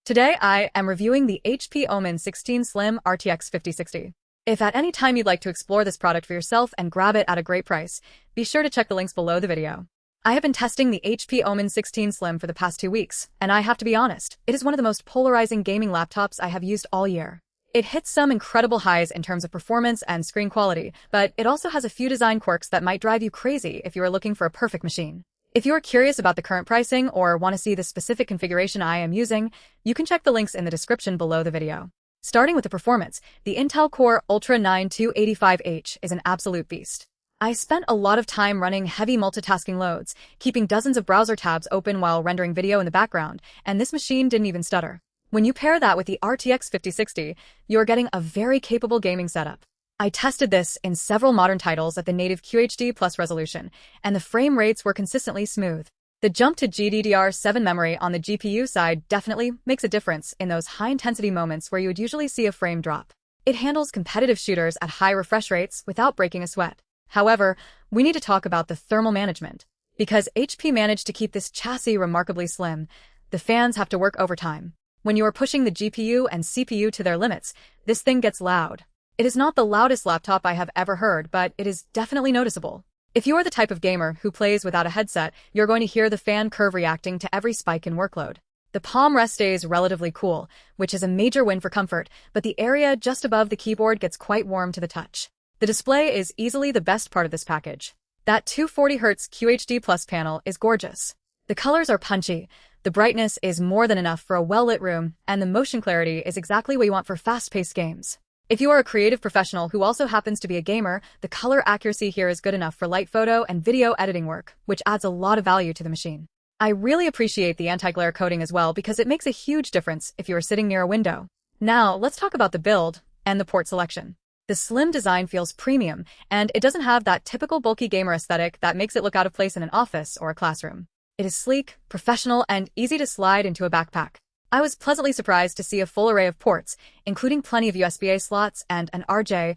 Today I am reviewing the HP OMEN 16 Slim RTX 5060. If at any time you'd like to explore this product for yourself and grab it at a great price, be sure to check the links below the video. I have been testing the HP OMEN 16 Slim for the past 2 weeks, and I have to be honest, it is one of the most polarizing gaming laptops I have used all year. It hits some incredible highs in terms of performance and screen quality, but it also has a few design quirks that might drive you crazy if you are looking for a perfect machine. If you are curious about the current pricing or want to see the specific configuration I am using, you can check the links in the description below the video. Starting with the performance, the Intel Core Ultra 9 285H is an absolute beast. I spent a lot of time running heavy multitasking loads, keeping dozens of browser tabs open while rendering video in the background, and this machine didn't even stutter. When you pair that with the RTX 5060, you're getting a very capable gaming setup. I tested this in several modern titles at the native QHD+ resolution, and the frame rates were consistently smooth. The jump to GDDR5 memory on the GPU side definitely makes a difference in those high-intensity moments where you would usually see a frame drop. It handles competitive shooters at high refresh rates without breaking a sweat. However, we need to talk about the thermal management. Because HP managed to keep this chassis remarkably slim, the fans have to work overtime. When you are pushing the GPU and CPU to their limits, this thing gets loud. It is not the loudest laptop I have ever heard, but it is definitely noticeable. If you are the type of gamer who plays without a headset, you're going to hear the fan curve reacting to every spike in workload. The palm rest stays relatively cool, which is a major win for comfort, but the area just above the keyboard gets quite warm to the touch. The display is easily the best part of this package. That 240Hz QHD+ panel is gorgeous. The colors are punchy, the brightness is more than enough for a well-lit room, and the motion clarity is exactly what you want for fast-paced games. If you are a creative professional who also happens to be a gamer, the color accuracy here is good enough for light photo and video editing work, which adds a lot of value to the machine. I really appreciate the anti-glare coating as well because it makes a huge difference if you are sitting near a window. Now, let's talk about the build and the port selection. The slim design feels premium, and it doesn't have that typical bulky gamer aesthetic that makes it look out of place in an office or a classroom. It is sleek, professional, and easy to slide into a backpack. I was pleasantly surprised to see a full array of ports, including plenty of USB-A slots and an RJ45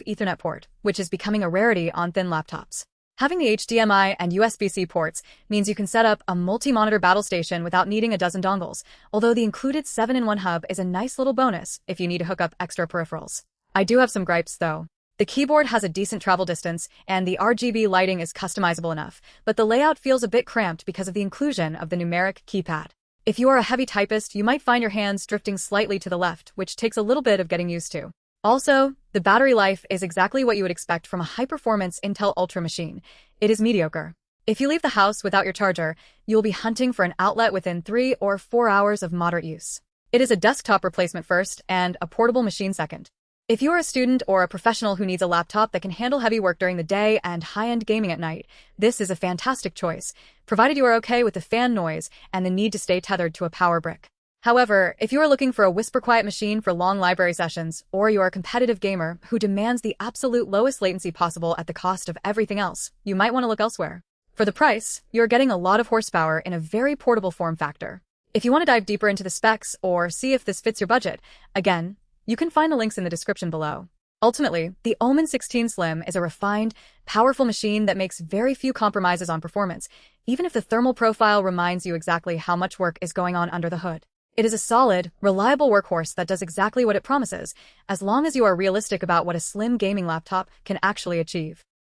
Ethernet port, which is becoming a rarity on thin laptops. Having the HDMI and USB-C ports means you can set up a multi-monitor battle station without needing a dozen dongles, although the included 7-in-1 hub is a nice little bonus if you need to hook up extra peripherals. I do have some gripes, though. The keyboard has a decent travel distance, and the RGB lighting is customizable enough, but the layout feels a bit cramped because of the inclusion of the numeric keypad. If you are a heavy typist, you might find your hands drifting slightly to the left, which takes a little bit of getting used to. Also, the battery life is exactly what you would expect from a high-performance Intel Ultra machine. It is mediocre. If you leave the house without your charger, you will be hunting for an outlet within 3 or 4 hours of moderate use. It is a desktop replacement first and a portable machine second. If you are a student or a professional who needs a laptop that can handle heavy work during the day and high-end gaming at night, this is a fantastic choice, provided you are okay with the fan noise and the need to stay tethered to a power brick. However, if you are looking for a whisper-quiet machine for long library sessions, or you are a competitive gamer who demands the absolute lowest latency possible at the cost of everything else, you might want to look elsewhere. For the price, you're getting a lot of horsepower in a very portable form factor. If you want to dive deeper into the specs or see if this fits your budget, again, you can find the links in the description below. Ultimately, the OMEN 16 Slim is a refined, powerful machine that makes very few compromises on performance, even if the thermal profile reminds you exactly how much work is going on under the hood. It is a solid, reliable workhorse that does exactly what it promises, as long as you are realistic about what a slim gaming laptop can actually achieve.